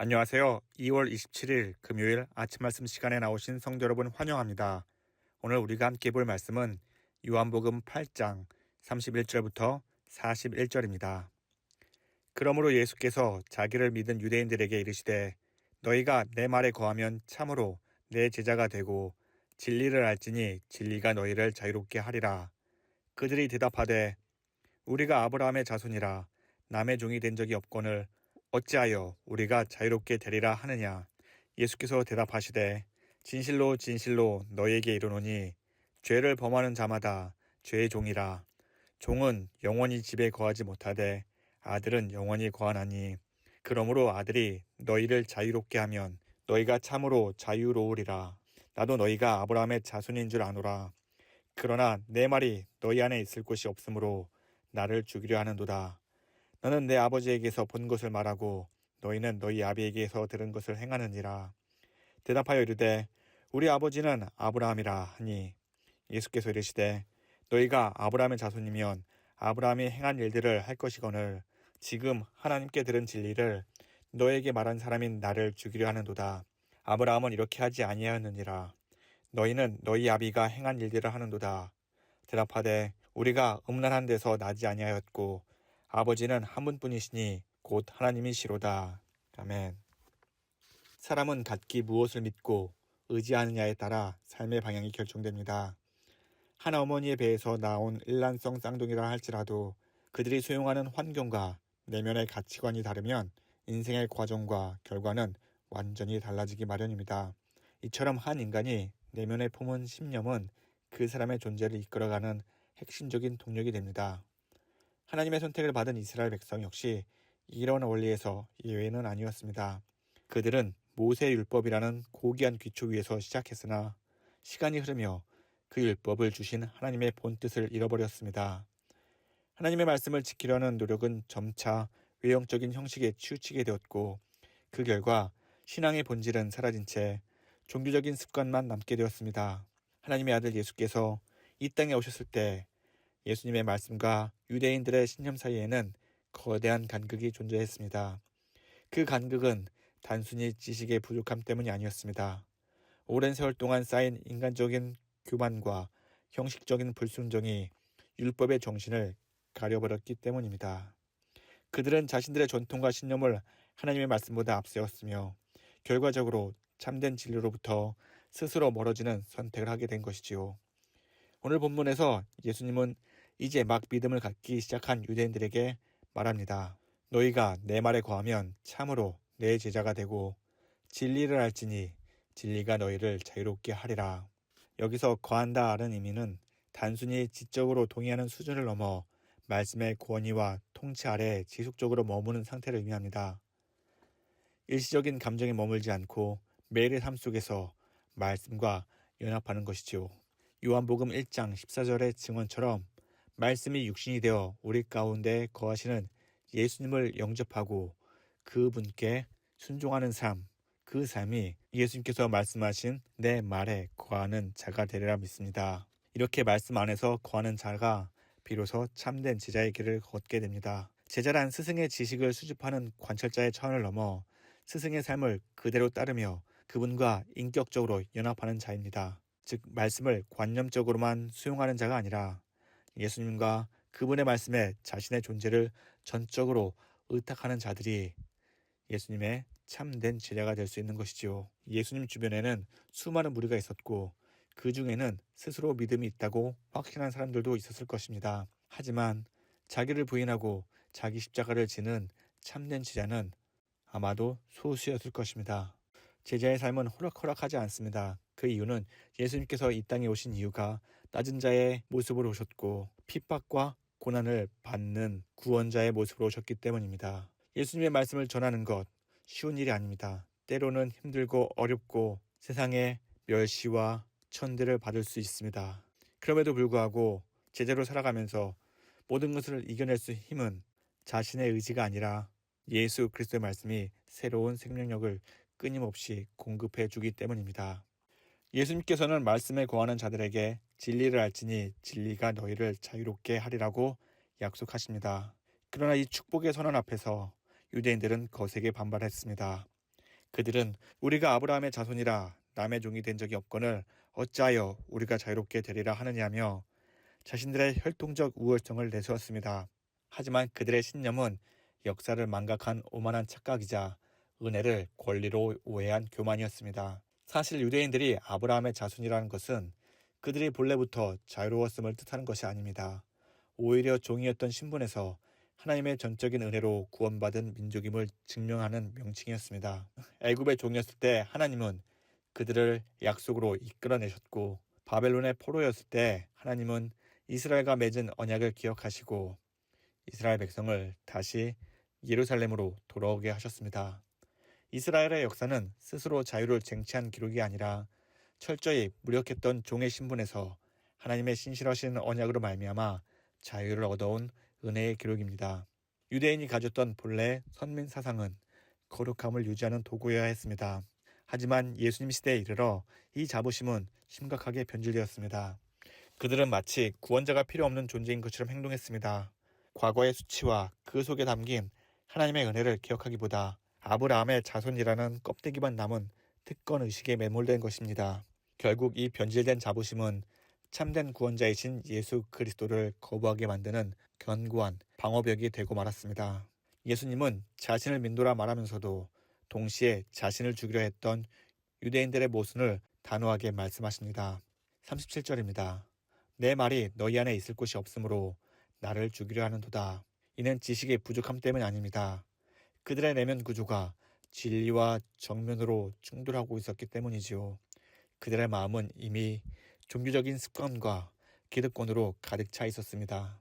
안녕하세요. 2월 27일 금요일 아침 말씀 시간에 나오신 성도 여러분 환영합니다. 오늘 우리가 함께 볼 말씀은 요한복음 8장 31절부터 41절입니다. 그러므로 예수께서 자기를 믿은 유대인들에게 이르시되 너희가 내 말에 거하면 참으로 내 제자가 되고 진리를 알지니 진리가 너희를 자유롭게 하리라. 그들이 대답하되 우리가 아브라함의 자손이라 남의 종이 된 적이 없거늘 어찌하여 우리가 자유롭게 되리라 하느냐. 예수께서 대답하시되 진실로 진실로 너희에게 이르노니 죄를 범하는 자마다 죄의 종이라. 종은 영원히 집에 거하지 못하되 아들은 영원히 거하나니 그러므로 아들이 너희를 자유롭게 하면 너희가 참으로 자유로우리라. 나도 너희가 아브라함의 자손인 줄 아노라. 그러나 내 말이 너희 안에 있을 곳이 없으므로 나를 죽이려 하는도다. 너는 내 아버지에게서 본 것을 말하고 너희는 너희 아비에게서 들은 것을 행하느니라. 대답하여 이르되 우리 아버지는 아브라함이라 하니 예수께서 이르시되 너희가 아브라함의 자손이면 아브라함이 행한 일들을 할 것이거늘 지금 하나님께 들은 진리를 너에게 말한 사람인 나를 죽이려 하는도다. 아브라함은 이렇게 하지 아니하였느니라. 너희는 너희 아비가 행한 일들을 하는도다. 대답하되 우리가 음란한 데서 나지 아니하였고 아버지는 한 분뿐이시니 곧 하나님이시로다. 아멘. 사람은 각기 무엇을 믿고 의지하느냐에 따라 삶의 방향이 결정됩니다. 한 어머니의 배에서 나온 일란성 쌍둥이라 할지라도 그들이 수용하는 환경과 내면의 가치관이 다르면 인생의 과정과 결과는 완전히 달라지기 마련입니다. 이처럼 한 인간이 내면에 품은 신념은 그 사람의 존재를 이끌어가는 핵심적인 동력이 됩니다. 하나님의 선택을 받은 이스라엘 백성 역시 이런 원리에서 예외는 아니었습니다. 그들은 모세의 율법이라는 고귀한 기초 위에서 시작했으나 시간이 흐르며 그 율법을 주신 하나님의 본뜻을 잃어버렸습니다. 하나님의 말씀을 지키려는 노력은 점차 외형적인 형식에 치우치게 되었고 그 결과 신앙의 본질은 사라진 채 종교적인 습관만 남게 되었습니다. 하나님의 아들 예수께서 이 땅에 오셨을 때 예수님의 말씀과 유대인들의 신념 사이에는 거대한 간극이 존재했습니다. 그 간극은 단순히 지식의 부족함 때문이 아니었습니다. 오랜 세월 동안 쌓인 인간적인 교만과 형식적인 불순종이 율법의 정신을 가려버렸기 때문입니다. 그들은 자신들의 전통과 신념을 하나님의 말씀보다 앞세웠으며 결과적으로 참된 진리로부터 스스로 멀어지는 선택을 하게 된 것이지요. 오늘 본문에서 예수님은 이제 막 믿음을 갖기 시작한 유대인들에게 말합니다. 너희가 내 말에 거하면 참으로 내 제자가 되고 진리를 알지니 진리가 너희를 자유롭게 하리라. 여기서 거한다라는 의미는 단순히 지적으로 동의하는 수준을 넘어 말씀의 권위와 통치 아래 지속적으로 머무는 상태를 의미합니다. 일시적인 감정에 머물지 않고 매일의 삶 속에서 말씀과 연합하는 것이지요. 요한복음 1장 14절의 증언처럼 말씀이 육신이 되어 우리 가운데 거하시는 예수님을 영접하고 그분께 순종하는 삶, 그 삶이 예수님께서 말씀하신 내 말에 거하는 자가 되리라 믿습니다. 이렇게 말씀 안에서 거하는 자가 비로소 참된 제자의 길을 걷게 됩니다. 제자란 스승의 지식을 수집하는 관찰자의 차원을 넘어 스승의 삶을 그대로 따르며 그분과 인격적으로 연합하는 자입니다. 즉 말씀을 관념적으로만 수용하는 자가 아니라 예수님과 그분의 말씀에 자신의 존재를 전적으로 의탁하는 자들이 예수님의 참된 제자가 될 수 있는 것이지요. 예수님 주변에는 수많은 무리가 있었고 그 중에는 스스로 믿음이 있다고 확신한 사람들도 있었을 것입니다. 하지만 자기를 부인하고 자기 십자가를 지는 참된 제자는 아마도 소수였을 것입니다. 제자의 삶은 호락호락하지 않습니다. 그 이유는 예수님께서 이 땅에 오신 이유가 낮은 자의 모습으로 오셨고 핍박과 고난을 받는 구원자의 모습으로 오셨기 때문입니다. 예수님의 말씀을 전하는 것 쉬운 일이 아닙니다. 때로는 힘들고 어렵고 세상의 멸시와 천대를 받을 수 있습니다. 그럼에도 불구하고 제자로 살아가면서 모든 것을 이겨낼 수 있는 힘은 자신의 의지가 아니라 예수 그리스도의 말씀이 새로운 생명력을 끊임없이 공급해 주기 때문입니다. 예수님께서는 말씀에 거하는 자들에게 진리를 알지니 진리가 너희를 자유롭게 하리라고 약속하십니다. 그러나 이 축복의 선언 앞에서 유대인들은 거세게 반발했습니다. 그들은 우리가 아브라함의 자손이라 남의 종이 된 적이 없거늘 어찌하여 우리가 자유롭게 되리라 하느냐며 자신들의 혈통적 우월성을 내세웠습니다. 하지만 그들의 신념은 역사를 망각한 오만한 착각이자 은혜를 권리로 오해한 교만이었습니다. 사실 유대인들이 아브라함의 자손이라는 것은 그들이 본래부터 자유로웠음을 뜻하는 것이 아닙니다. 오히려 종이었던 신분에서 하나님의 전적인 은혜로 구원받은 민족임을 증명하는 명칭이었습니다. 애굽의 종이었을 때 하나님은 그들을 약속으로 이끌어내셨고 바벨론의 포로였을 때 하나님은 이스라엘과 맺은 언약을 기억하시고 이스라엘 백성을 다시 예루살렘으로 돌아오게 하셨습니다. 이스라엘의 역사는 스스로 자유를 쟁취한 기록이 아니라 철저히 무력했던 종의 신분에서 하나님의 신실하신 언약으로 말미암아 자유를 얻어온 은혜의 기록입니다. 유대인이 가졌던 본래 선민 사상은 거룩함을 유지하는 도구여야 했습니다. 하지만 예수님 시대에 이르러 이 자부심은 심각하게 변질되었습니다. 그들은 마치 구원자가 필요 없는 존재인 것처럼 행동했습니다. 과거의 수치와 그 속에 담긴 하나님의 은혜를 기억하기보다 아브라함의 자손이라는 껍데기만 남은 특권 의식에 매몰된 것입니다. 결국 이 변질된 자부심은 참된 구원자이신 예수 그리스도를 거부하게 만드는 견고한 방어벽이 되고 말았습니다. 예수님은 자신을 민도라 말하면서도 동시에 자신을 죽이려 했던 유대인들의 모순을 단호하게 말씀하십니다. 37절입니다. 내 말이 너희 안에 있을 곳이 없으므로 나를 죽이려 하는도다. 이는 지식의 부족함 때문이 아닙니다. 그들의 내면 구조가 진리와 정면으로 충돌하고 있었기 때문이지요. 그들의 마음은 이미 종교적인 습관과 기득권으로 가득 차 있었습니다.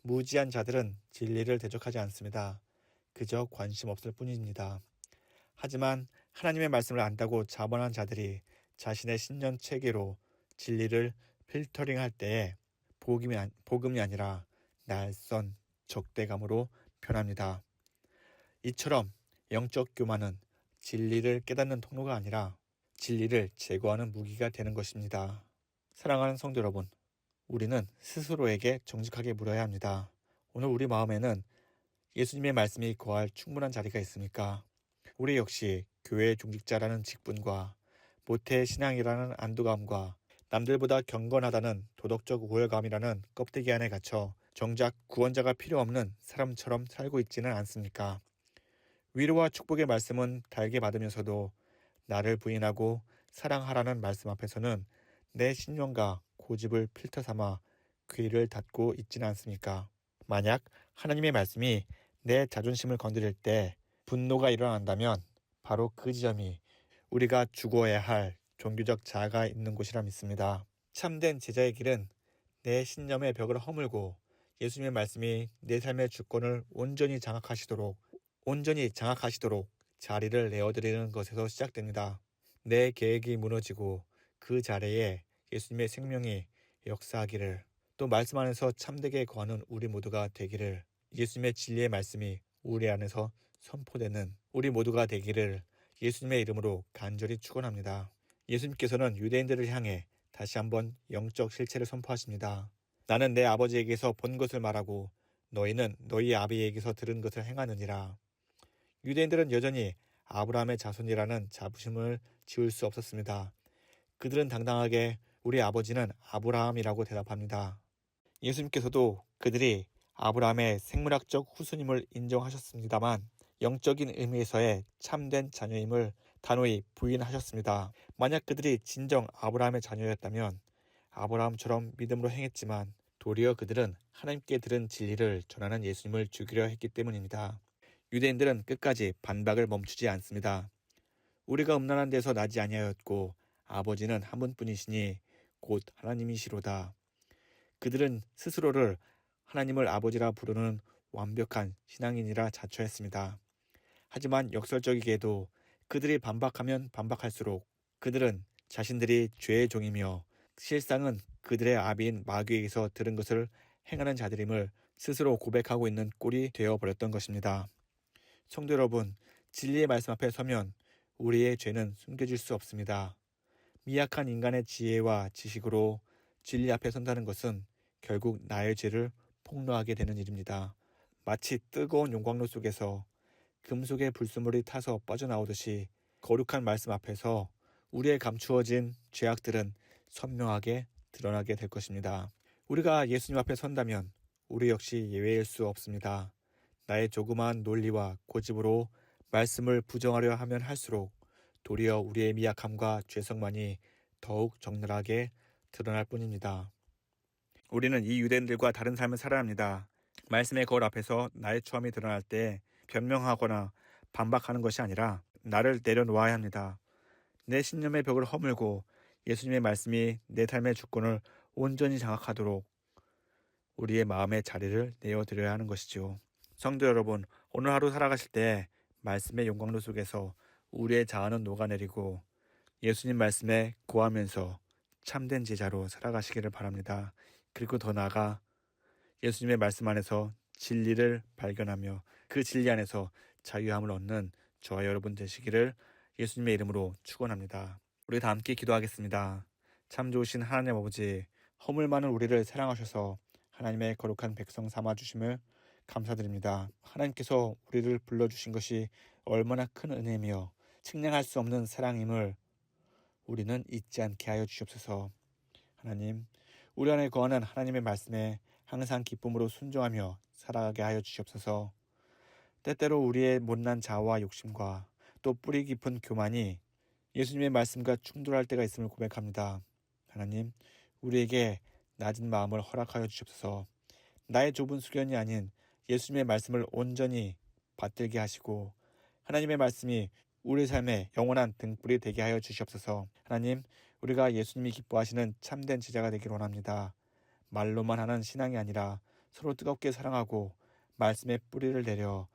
무지한 자들은 진리를 대적하지 않습니다. 그저 관심 없을 뿐입니다. 하지만 하나님의 말씀을 안다고 자본한 자들이 자신의 신념 체계로 진리를 필터링할 때에 복음이 아니라 날선 적대감으로 변합니다. 이처럼 영적 교만은 진리를 깨닫는 통로가 아니라 진리를 제거하는 무기가 되는 것입니다. 사랑하는 성도 여러분, 우리는 스스로에게 정직하게 물어야 합니다. 오늘 우리 마음에는 예수님의 말씀이 거할 충분한 자리가 있습니까? 우리 역시 교회 중직자라는 직분과 모태 신앙이라는 안도감과 남들보다 경건하다는 도덕적 우월감이라는 껍데기 안에 갇혀 정작 구원자가 필요 없는 사람처럼 살고 있지는 않습니까? 위로와 축복의 말씀은 달게 받으면서도 나를 부인하고 사랑하라는 말씀 앞에서는 내 신념과 고집을 필터 삼아 귀를 닫고 있지는 않습니까? 만약 하나님의 말씀이 내 자존심을 건드릴 때 분노가 일어난다면 바로 그 지점이 우리가 죽어야 할 종교적 자아가 있는 곳이라 믿습니다. 참된 제자의 길은 내 신념의 벽을 허물고 예수님의 말씀이 내 삶의 주권을 온전히 장악하시도록 자리를 내어드리는 것에서 시작됩니다. 내 계획이 무너지고 그 자리에 예수님의 생명이 역사하기를, 또 말씀 안에서 참되게 거하는 우리 모두가 되기를, 예수님의 진리의 말씀이 우리 안에서 선포되는 우리 모두가 되기를 예수님의 이름으로 간절히 축원합니다. 예수님께서는 유대인들을 향해 다시 한번 영적 실체를 선포하십니다. 나는 내 아버지에게서 본 것을 말하고 너희는 너희 아비에게서 들은 것을 행하느니라. 유대인들은 여전히 아브라함의 자손이라는 자부심을 지울 수 없었습니다. 그들은 당당하게 우리 아버지는 아브라함이라고 대답합니다. 예수님께서도 그들이 아브라함의 생물학적 후손임을 인정하셨습니다만 영적인 의미에서의 참된 자녀임을 단호히 부인하셨습니다. 만약 그들이 진정 아브라함의 자녀였다면 아브라함처럼 믿음으로 행했지만 도리어 그들은 하나님께 들은 진리를 전하는 예수님을 죽이려 했기 때문입니다. 유대인들은 끝까지 반박을 멈추지 않습니다. 우리가 음란한 데서 나지 아니하였고 아버지는 한 분뿐이시니 곧 하나님이시로다. 그들은 스스로를 하나님을 아버지라 부르는 완벽한 신앙인이라 자처했습니다. 하지만 역설적이게도 그들이 반박하면 반박할수록 그들은 자신들이 죄의 종이며 실상은 그들의 아비인 마귀에게서 들은 것을 행하는 자들임을 스스로 고백하고 있는 꼴이 되어버렸던 것입니다. 성도 여러분, 진리의 말씀 앞에 서면 우리의 죄는 숨겨질 수 없습니다. 미약한 인간의 지혜와 지식으로 진리 앞에 선다는 것은 결국 나의 죄를 폭로하게 되는 일입니다. 마치 뜨거운 용광로 속에서 금속의 불순물이 타서 빠져나오듯이 거룩한 말씀 앞에서 우리의 감추어진 죄악들은 선명하게 드러나게 될 것입니다. 우리가 예수님 앞에 선다면 우리 역시 예외일 수 없습니다. 나의 조그마한 논리와 고집으로 말씀을 부정하려 하면 할수록 도리어 우리의 미약함과 죄성만이 더욱 적나라하게 드러날 뿐입니다. 우리는 이 유대인들과 다른 삶을 살아야 합니다. 말씀의 거울 앞에서 나의 처함이 드러날 때 변명하거나 반박하는 것이 아니라 나를 내려놓아야 합니다. 내 신념의 벽을 허물고 예수님의 말씀이 내 삶의 주권을 온전히 장악하도록 우리의 마음의 자리를 내어드려야 하는 것이죠. 성도 여러분, 오늘 하루 살아가실 때 말씀의 용광로 속에서 우리의 자아는 녹아내리고 예수님 말씀에 구하면서 참된 제자로 살아가시기를 바랍니다. 그리고 더 나아가 예수님의 말씀 안에서 진리를 발견하며 그 진리 안에서 자유함을 얻는 저와 여러분 되시기를 예수님의 이름으로 축원합니다. 우리 다 함께 기도하겠습니다. 참 좋으신 하나님 아버지, 허물 많은 우리를 사랑하셔서 하나님의 거룩한 백성 삼아주심을 감사드립니다. 하나님께서 우리를 불러주신 것이 얼마나 큰 은혜며 측량할 수 없는 사랑임을 우리는 잊지 않게 하여 주시옵소서. 하나님, 우리 안에 거하는 하나님의 말씀에 항상 기쁨으로 순종하며 살아가게 하여 주시옵소서. 때때로 우리의 못난 자아와 욕심과 또 뿌리 깊은 교만이 예수님의 말씀과 충돌할 때가 있음을 고백합니다. 하나님, 우리에게 낮은 마음을 허락하여 주시옵소서. 나의 좁은 수견이 아닌 예수님의 말씀을 온전히 받들게 하시고 하나님의 말씀이 우리 삶의 영원한 등불이 되게 하여 주시옵소서. 하나님, 우리가 예수님이 기뻐하시는 참된 제자가 되기를 원합니다. 말로만 하는 신앙이 아니라 서로 뜨겁게 사랑하고 말씀의 뿌리를 내려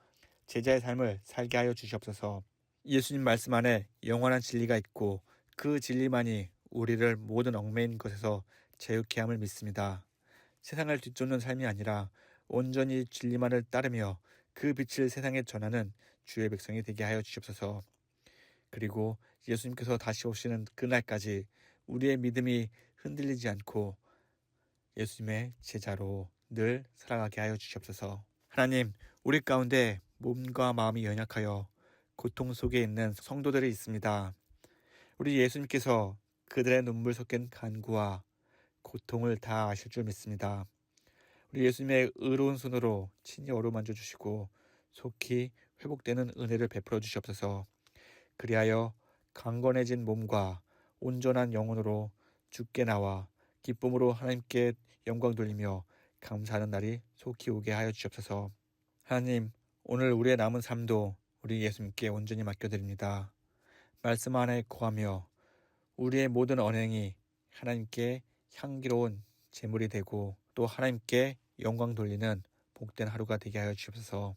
제자의 삶을 살게 하여 주시옵소서. 예수님 말씀 안에 영원한 진리가 있고 그 진리만이 우리를 모든 얽매인 것에서 자유케 함을 믿습니다. 세상을 뒤쫓는 삶이 아니라 온전히 진리만을 따르며 그 빛을 세상에 전하는 주의 백성이 되게 하여 주시옵소서. 그리고 예수님께서 다시 오시는 그날까지 우리의 믿음이 흔들리지 않고 예수님의 제자로 늘 살아가게 하여 주시옵소서. 하나님, 우리 가운데 몸과 마음이 연약하여 고통 속에 있는 성도들이 있습니다. 우리 예수님께서 그들의 눈물 섞인 간구와 고통을 다 아실 줄 믿습니다. 우리 예수님의 의로운 손으로 친히 어루만져 주시고 속히 회복되는 은혜를 베풀어 주시옵소서. 그리하여 강건해진 몸과 온전한 영혼으로 주께 나와 기쁨으로 하나님께 영광 돌리며 감사하는 날이 속히 오게 하여 주시옵소서. 하나님, 오늘 우리의 남은 삶도 우리 예수님께 온전히 맡겨드립니다. 말씀 안에 거하며 우리의 모든 언행이 하나님께 향기로운 제물이 되고 또 하나님께 영광 돌리는 복된 하루가 되게 하여 주옵소서.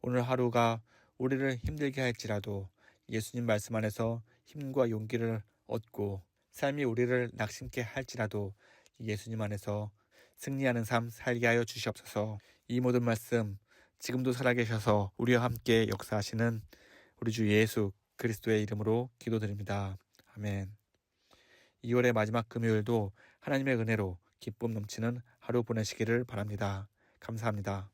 오늘 하루가 우리를 힘들게 할지라도 예수님 말씀 안에서 힘과 용기를 얻고 삶이 우리를 낙심케 할지라도 예수님 안에서 승리하는 삶 살게 하여 주시옵소서. 이 모든 말씀 지금도 살아계셔서 우리와 함께 역사하시는 우리 주 예수 그리스도의 이름으로 기도드립니다. 아멘. 2월의 마지막 금요일도 하나님의 은혜로 기쁨 넘치는 하루 보내시기를 바랍니다. 감사합니다.